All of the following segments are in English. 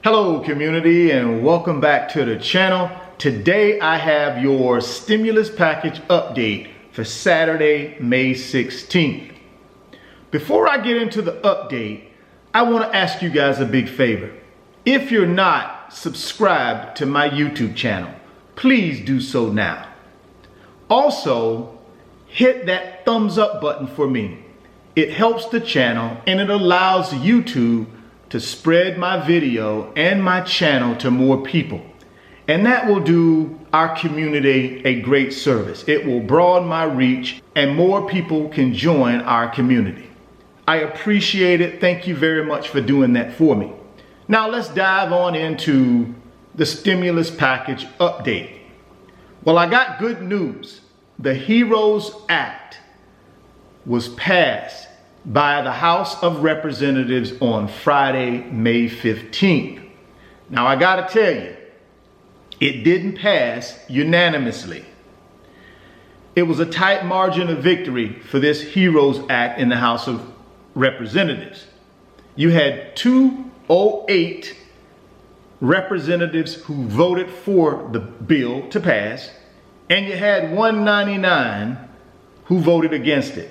Hello community, and welcome back to the channel. Today I have your stimulus package update for Saturday, May 16th. Before I get into the update, I want to ask you guys a big favor. If you're not subscribed to my YouTube channel, please do so now. Also, hit that thumbs up button for me. It helps the channel and it allows YouTube to spread my video and my channel to more people. And that will do our community a great service. It will broaden my reach and more people can join our community. I appreciate it. Thank you very much for doing that for me. Now let's dive on into the stimulus package update. Well, I got good news. The HEROES Act was passed by the House of Representatives on Friday, May 15th. Now I gotta tell you, it didn't pass unanimously. It was a tight margin of victory for this HEROES Act in the House of Representatives. You had 208 representatives who voted for the bill to pass, and you had 199 who voted against it.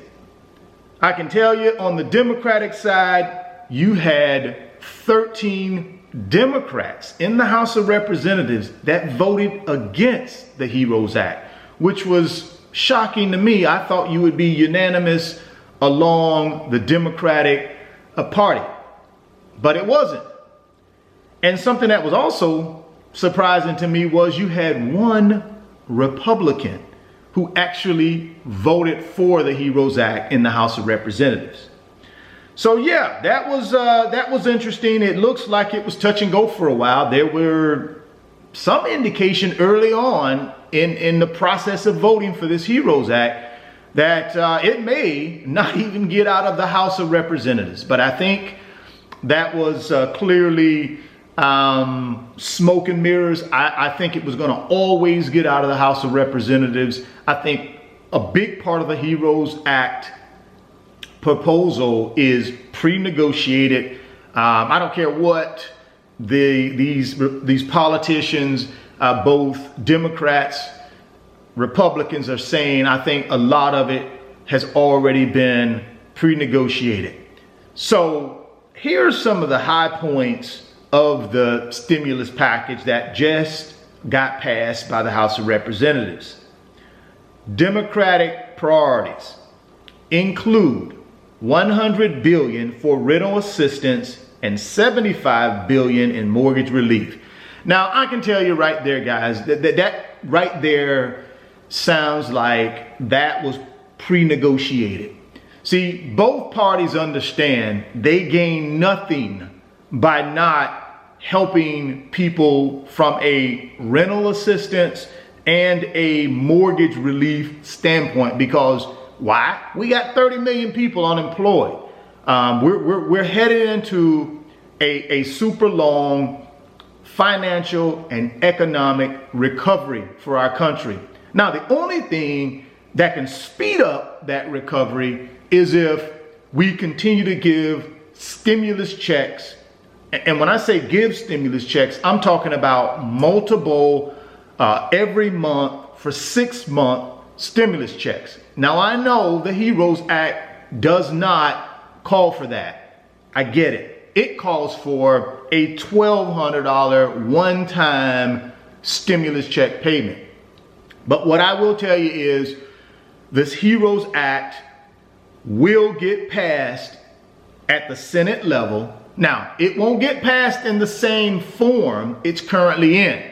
I can tell you on the Democratic side, you had 13 Democrats in the House of Representatives that voted against the HEROES Act, which was shocking to me. I thought you would be unanimous along the Democratic Party, but it wasn't. And something that was also surprising to me was you had one Republican who actually voted for the HEROES Act in the House of Representatives. So yeah, that was interesting. It looks like it was touch and go for a while. There were some indication early on in the process of voting for this HEROES Act that it may not even get out of the House of Representatives. But I think that was clearly smoke and mirrors. I think it was going to always get out of the House of Representatives. I think a big part of the HEROES Act proposal is pre-negotiated. I don't care what these politicians, both Democrats, Republicans are saying. I think a lot of it has already been pre-negotiated. So here are some of the high points of the stimulus package that just got passed by the House of Representatives. Democratic priorities include $100 billion for rental assistance and $75 billion in mortgage relief. Now, I can tell you right there, guys, that right there sounds like that was pre-negotiated. See, both parties understand they gain nothing by not helping people from a rental assistance and a mortgage relief standpoint, because why? We got 30 million people unemployed. We're headed into a super long financial and economic recovery for our country. Now, the only thing that can speed up that recovery is if we continue to give stimulus checks. And when I say give stimulus checks, I'm talking about multiple every month for 6-month stimulus checks. Now, I know the HEROES Act does not call for that. I get it. It calls for a $1,200 one-time stimulus check payment. But what I will tell you is this HEROES Act will get passed at the Senate level. Now, it won't get passed in the same form it's currently in.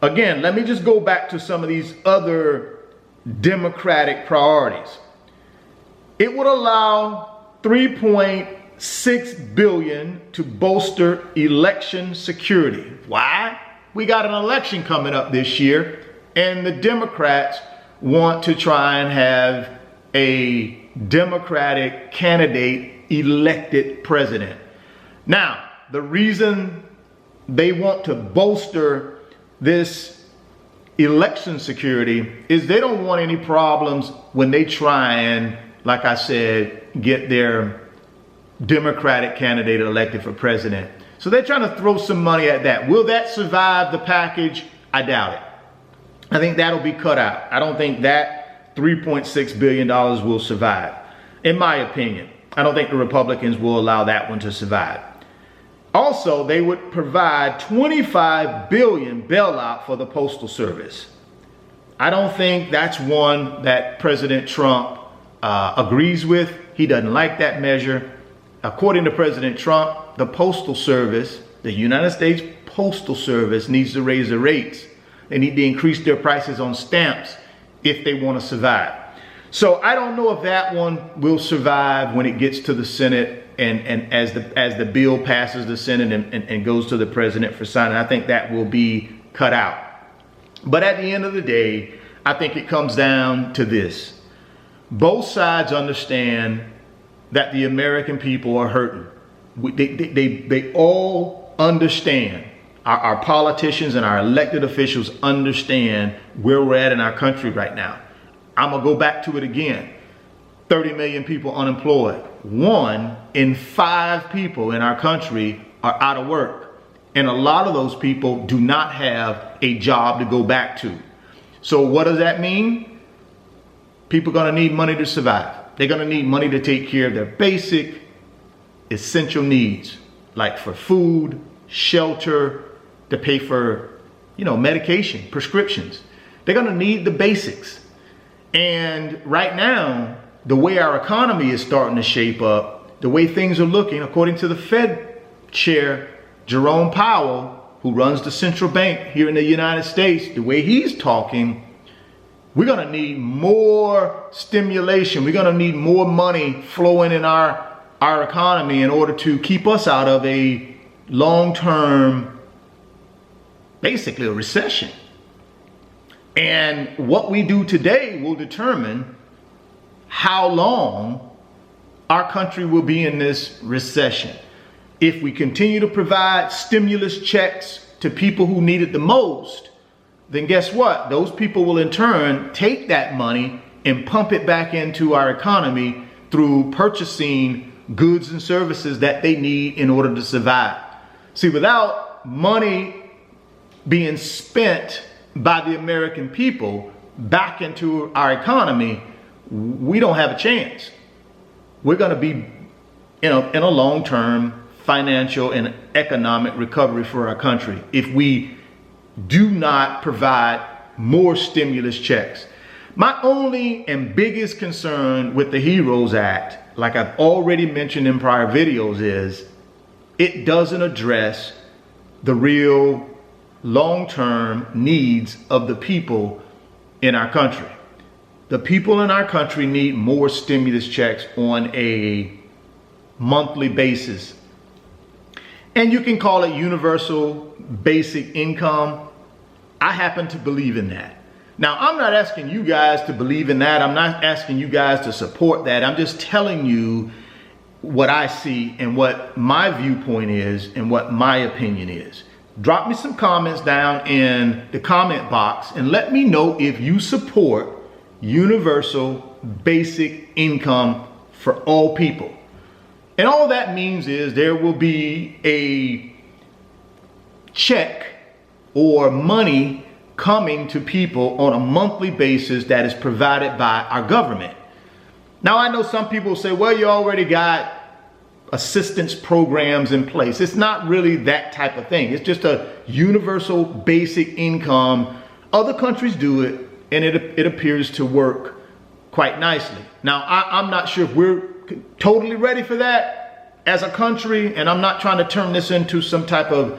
Again, let me just go back to some of these other Democratic priorities. It would allow $3.6 billion to bolster election security. Why? We got an election coming up this year, and the Democrats want to try and have a Democratic candidate elected president. Now, the reason they want to bolster this election security is they don't want any problems when they try and, like I said, get their Democratic candidate elected for president. So they're trying to throw some money at that. Will that survive the package? I doubt it. I think that'll be cut out. I don't think that $3.6 billion will survive, in my opinion. I don't think the Republicans will allow that one to survive. Also, they would provide $25 billion bailout for the Postal Service. I don't think that's one that President Trump agrees with. He doesn't like that measure. According to President Trump, the Postal Service, the United States Postal Service, needs to raise the rates. They need to increase their prices on stamps if they want to survive. So I don't know if that one will survive when it gets to the Senate and as the bill passes the Senate and goes to the president for signing. I think that will be cut out. But at the end of the day, I think it comes down to this. Both sides understand that the American people are hurting. They all understand. Our politicians and our elected officials understand where we're at in our country right now. I'm gonna go back to it again. 30 million people unemployed. 1 in 5 people in our country are out of work. And a lot of those people do not have a job to go back to. So what does that mean? People are gonna need money to survive. They're gonna need money to take care of their basic, essential needs, like for food, shelter, to pay for, medication, prescriptions. They're gonna need the basics. And right now, the way our economy is starting to shape up, the way things are looking, according to the Fed chair, Jerome Powell, who runs the central bank here in the United States, the way he's talking, we're gonna need more stimulation. We're gonna need more money flowing in our economy in order to keep us out of a long-term, basically a recession. And what we do today will determine how long our country will be in this recession. If we continue to provide stimulus checks to people who need it the most, then guess what? Those people will in turn take that money and pump it back into our economy through purchasing goods and services that they need in order to survive. See, without money being spent by the American people back into our economy, we don't have a chance. We're going to be in a long-term financial and economic recovery for our country if we do not provide more stimulus checks. My only and biggest concern with the HEROES Act, like I've already mentioned in prior videos, is it doesn't address the real long-term needs of the people in our country. The people in our country need more stimulus checks on a monthly basis. And you can call it universal basic income. I happen to believe in that. Now, I'm not asking you guys to believe in that. I'm not asking you guys to support that. I'm just telling you what I see and what my viewpoint is and what my opinion is. Drop me some comments down in the comment box and let me know if you support universal basic income for all people. And all that means is there will be a check or money coming to people on a monthly basis that is provided by our government. Now, I know some people say, well, you already got assistance programs in place. It's not really that type of thing. It's just a universal basic income. Other countries do it, and it appears to work quite nicely. Now, I'm not sure if we're totally ready for that as a country, and I'm not trying to turn this into some type of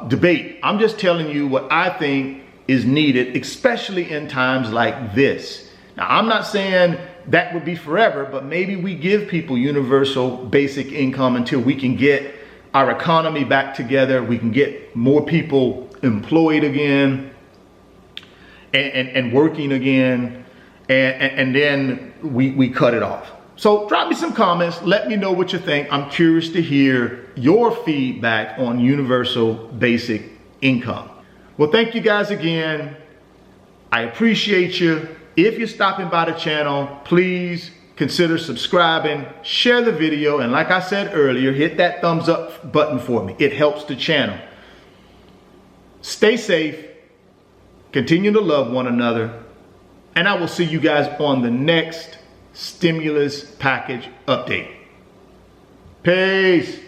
debate. I'm just telling you what I think is needed, especially in times like this. Now, I'm not saying that would be forever, but maybe we give people universal basic income until we can get our economy back together. We can get more people employed again and working again, and then we cut it off. So drop me some comments. Let me know what you think. I'm curious to hear your feedback on universal basic income. Well, thank you guys again. I appreciate you. If you're stopping by the channel, please consider subscribing, share the video, and like I said earlier, hit that thumbs up button for me. It helps the channel. Stay safe, continue to love one another, and I will see you guys on the next stimulus package update. Peace.